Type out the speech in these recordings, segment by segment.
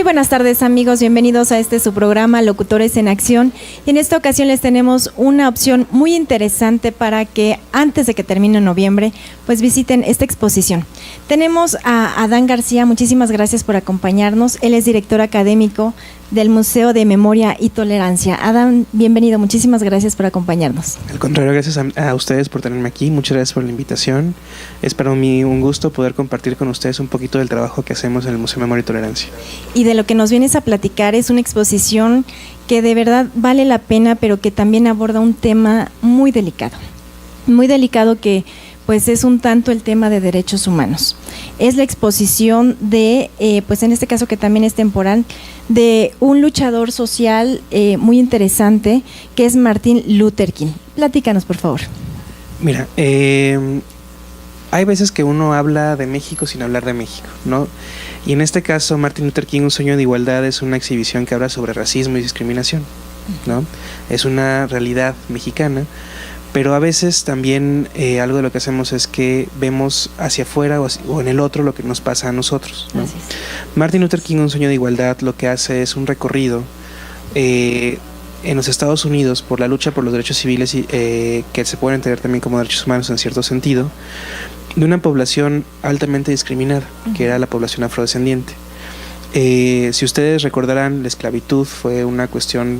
buenas tardes, amigos, bienvenidos a su programa Locutores en Acción, y en esta ocasión les tenemos una opción muy interesante para que antes de que termine noviembre pues visiten esta exposición. Tenemos a Adán García, muchísimas gracias por acompañarnos. Él es director académico del Museo de Memoria y Tolerancia. Adán, bienvenido, muchísimas gracias por acompañarnos. Al contrario, gracias a ustedes por tenerme aquí, muchas gracias por la invitación. Es para mí un gusto poder compartir con ustedes un poquito del trabajo que hacemos en el Museo de Memoria y Tolerancia. Y de lo que nos vienes a platicar es una exposición que de verdad vale la pena, pero que también aborda un tema muy delicado que pues es un tanto el tema de derechos humanos. Es la exposición de, pues en este caso que también es temporal, de un luchador social muy interesante, que es Martin Luther King. Platícanos, por favor. Mira, hay veces que uno habla de México sin hablar de México, ¿no? Y en este caso, Martin Luther King, Un sueño de igualdad, es una exhibición que habla sobre racismo y discriminación, ¿no? Es una realidad mexicana. Pero a veces también algo de lo que hacemos es que vemos hacia afuera o en el otro lo que nos pasa a nosotros, ¿no? Martin Luther King, Un sueño de igualdad, lo que hace es un recorrido en los Estados Unidos por la lucha por los derechos civiles que se pueden entender también como derechos humanos en cierto sentido, de una población altamente discriminada, que era la población afrodescendiente. Si ustedes recordarán, la esclavitud fue una cuestión,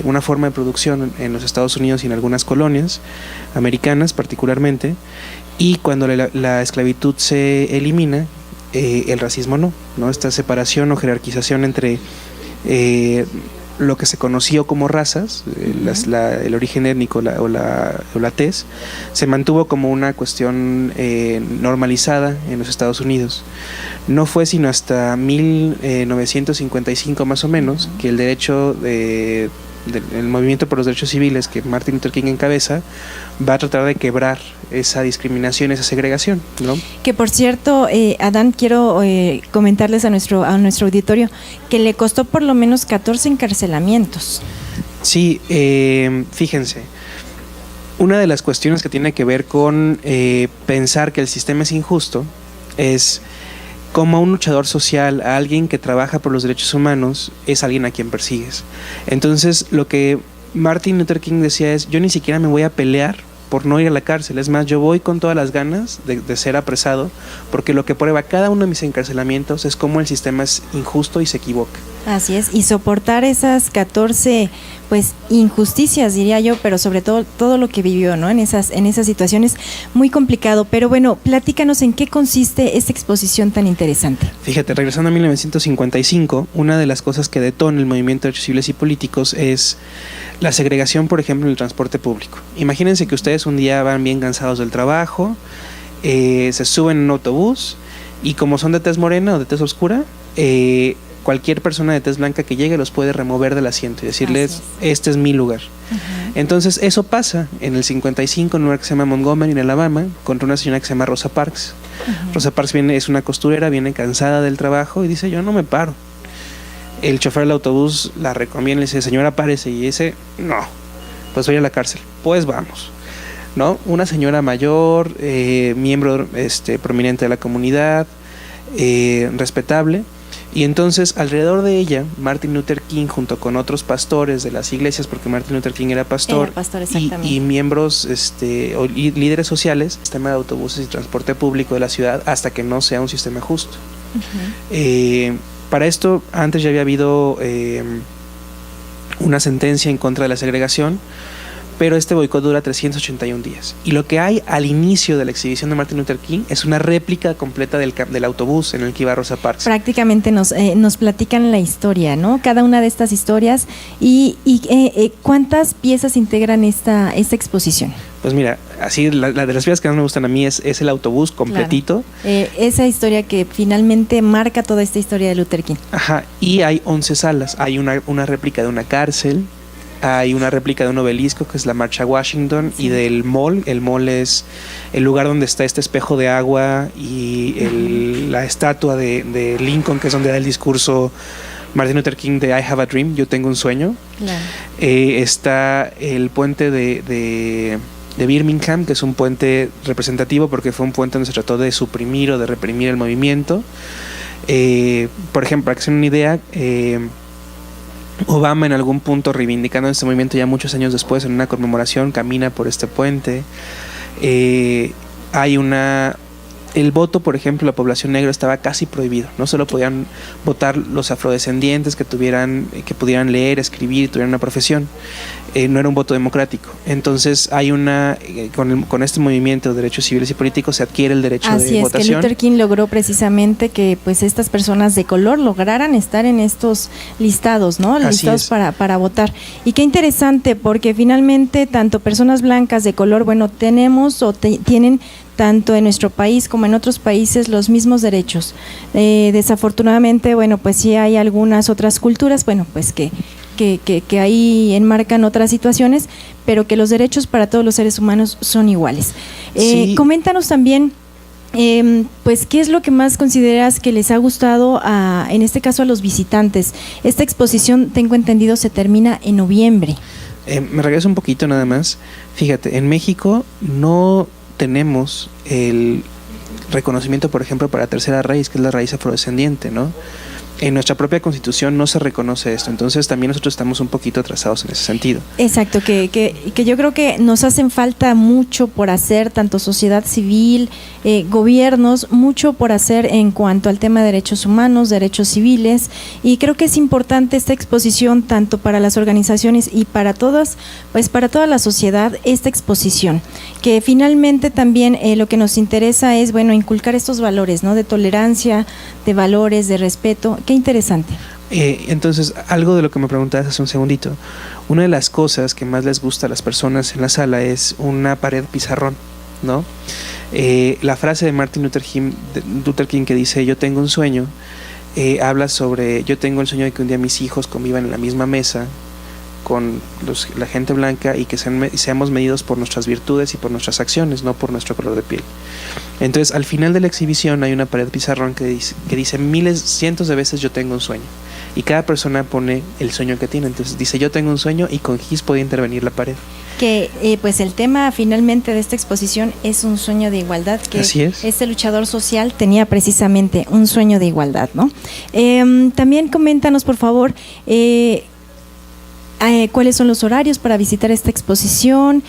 una forma de producción en los Estados Unidos y en algunas colonias americanas particularmente, y cuando la esclavitud se elimina, el racismo no, esta separación o jerarquización entre lo que se conoció como razas, el origen étnico o la tez, se mantuvo como una cuestión normalizada en los Estados Unidos. No fue sino hasta 1955 más o menos que el derecho el movimiento por los derechos civiles que Martin Luther King encabeza va a tratar de quebrar esa discriminación, esa segregación, ¿no? Que por cierto, Adán, quiero comentarles a nuestro auditorio que le costó por lo menos 14 encarcelamientos. Sí, fíjense, una de las cuestiones que tiene que ver con pensar que el sistema es injusto es como a un luchador social, a alguien que trabaja por los derechos humanos, es alguien a quien persigues. Entonces, lo que Martin Luther King decía es, yo ni siquiera me voy a pelear por no ir a la cárcel, es más, yo voy con todas las ganas de ser apresado, porque lo que prueba cada uno de mis encarcelamientos es cómo el sistema es injusto y se equivoca. Así es, y soportar esas 14 pues injusticias, diría yo, pero sobre todo lo que vivió, ¿no? En esas situaciones, muy complicado. Pero bueno, platícanos en qué consiste esta exposición tan interesante. Fíjate, regresando a 1955, una de las cosas que detona el movimiento de derechos civiles y políticos es la segregación, por ejemplo, en el transporte público. Imagínense que ustedes un día van bien cansados del trabajo, se suben en un autobús y como son de tez morena o de tez oscura, cualquier persona de tez blanca que llegue los puede remover del asiento y decirles, este es mi lugar. Entonces eso pasa en el 55 en un lugar que se llama Montgomery, en Alabama, contra una señora que se llama Rosa Parks. Rosa Parks es una costurera, viene cansada del trabajo y dice, yo no me paro. El chofer del autobús la recomienda y le dice, señora, párese, y dice, no, pues voy a la cárcel. Pues vamos, ¿no? Una señora mayor, miembro prominente de la comunidad, respetable. Y entonces alrededor de ella, Martin Luther King junto con otros pastores de las iglesias, porque Martin Luther King era pastor, y miembros o líderes sociales, sistema de autobuses y transporte público de la ciudad hasta que no sea un sistema justo. Para esto antes ya había habido una sentencia en contra de la segregación, pero este boicot dura 381 días. Y lo que hay al inicio de la exhibición de Martin Luther King es una réplica completa del autobús en el que iba Rosa Parks. Prácticamente nos platican la historia, ¿no? Cada una de estas historias. ¿Y cuántas piezas integran esta exposición? Pues mira, así la de las piezas que más me gustan a mí es el autobús completito. Claro. Esa historia que finalmente marca toda esta historia de Luther King. Ajá, y hay 11 salas. Hay una réplica de una cárcel. Hay una réplica de un obelisco que es la Marcha a Washington, y del mall. El mall es el lugar donde está este espejo de agua y la estatua de Lincoln, que es donde da el discurso Martin Luther King de I have a dream, yo tengo un sueño. Claro. Está el puente de Birmingham, que es un puente representativo porque fue un puente donde se trató de suprimir o de reprimir el movimiento. Por ejemplo, para que se den una idea, Obama en algún punto, reivindicando este movimiento ya muchos años después, en una conmemoración, camina por este puente. El voto, por ejemplo, la población negra estaba casi prohibido. No solo podían votar los afrodescendientes que pudieran leer, escribir, tuvieran una profesión. No era un voto democrático. Entonces con este movimiento de derechos civiles y políticos se adquiere el derecho de votación. Así es, que Luther King logró precisamente que pues estas personas de color lograran estar en estos listados, ¿no? Listados para votar. Y qué interesante, porque finalmente tanto personas blancas de color, bueno, tienen tanto en nuestro país como en otros países los mismos derechos. Desafortunadamente, bueno, pues sí hay algunas otras culturas, bueno, pues que ahí enmarcan otras situaciones, pero que los derechos para todos los seres humanos son iguales. Sí. Coméntanos también, pues, ¿qué es lo que más consideras que les ha gustado en este caso a los visitantes? Esta exposición, tengo entendido, se termina en noviembre. Me regreso un poquito nada más. Fíjate, en México no tenemos el reconocimiento, por ejemplo, para la tercera raíz, que es la raíz afrodescendiente, ¿no? En nuestra propia Constitución no se reconoce esto, entonces también nosotros estamos un poquito atrasados en ese sentido. Exacto, que yo creo que nos hacen falta mucho por hacer, tanto sociedad civil, gobiernos, mucho por hacer en cuanto al tema de derechos humanos, derechos civiles, y creo que es importante esta exposición tanto para las organizaciones y para todas, pues para toda la sociedad, esta exposición, que finalmente también lo que nos interesa es, bueno, inculcar estos valores, ¿no? De tolerancia, de valores, de respeto. Qué interesante. Entonces, algo de lo que me preguntabas hace un segundito, una de las cosas que más les gusta a las personas en la sala es una pared pizarrón, ¿no? La frase de Martin Luther King que dice, yo tengo un sueño, habla sobre, yo tengo el sueño de que un día mis hijos convivan en la misma mesa con la gente blanca y que seamos medidos por nuestras virtudes y por nuestras acciones, no por nuestro color de piel. Entonces, al final de la exhibición hay una pared pizarrón que dice cientos de veces yo tengo un sueño, y cada persona pone el sueño que tiene. Entonces dice yo tengo un sueño, y con gis puede intervenir la pared. Que pues el tema finalmente de esta exposición es un sueño de igualdad, que así es. Este luchador social tenía precisamente un sueño de igualdad, ¿no? También coméntanos, por favor, cuáles son los horarios para visitar esta exposición,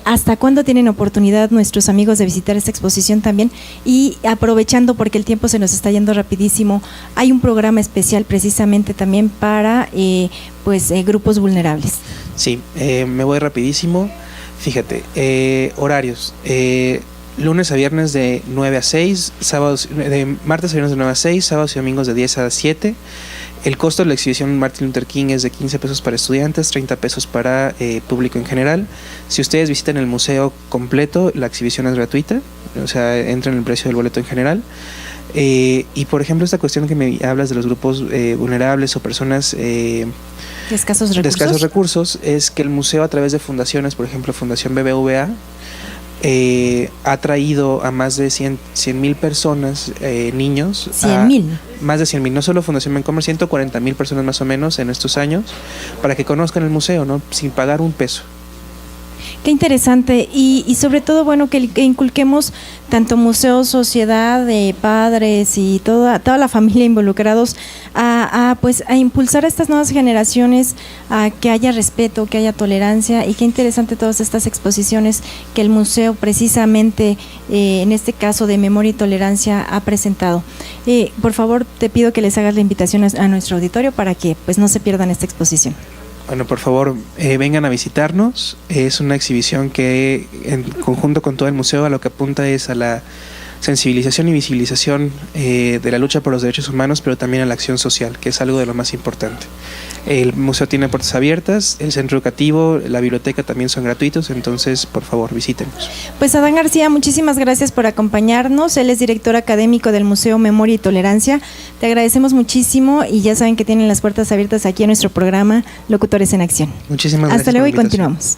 hasta cuándo tienen oportunidad nuestros amigos de visitar esta exposición también, y aprovechando porque el tiempo se nos está yendo rapidísimo, hay un programa especial precisamente también para grupos vulnerables. Sí, me voy rapidísimo. Fíjate, horarios, lunes a viernes de 9 a 6, martes a viernes de 9 a 6, sábados y domingos de 10 a 7. El costo de la exhibición Martin Luther King es de 15 pesos para estudiantes, 30 pesos para público en general. Si ustedes visitan el museo completo, la exhibición es gratuita, o sea, entra en el precio del boleto en general. Y por ejemplo, esta cuestión que me hablas de los grupos vulnerables o personas de escasos recursos, es que el museo, a través de fundaciones, por ejemplo, Fundación BBVA, ha traído a más de 100,000 personas, niños. 100,000. Más de 100,000, no solo Fundación Bancomer, 140,000 personas más o menos en estos años, para que conozcan el museo, ¿no? Sin pagar un peso. Qué interesante, y sobre todo, bueno, que inculquemos tanto museo, sociedad, padres y toda la familia involucrados a impulsar a estas nuevas generaciones a que haya respeto, que haya tolerancia, y qué interesante todas estas exposiciones que el museo precisamente, en este caso de Memoria y Tolerancia, ha presentado. Por favor, te pido que les hagas la invitación a nuestro auditorio para que pues no se pierdan esta exposición. Bueno, por favor, vengan a visitarnos. Es una exhibición que, en conjunto con todo el museo, a lo que apunta es a la sensibilización y visibilización de la lucha por los derechos humanos, pero también a la acción social, que es algo de lo más importante. El museo tiene puertas abiertas, el centro educativo, la biblioteca también son gratuitos, entonces por favor visítenos. Pues Adán García, muchísimas gracias por acompañarnos. Él es director académico del Museo Memoria y Tolerancia. Te agradecemos muchísimo, y ya saben que tienen las puertas abiertas aquí en nuestro programa Locutores en Acción. Muchísimas gracias. Hasta luego y continuamos.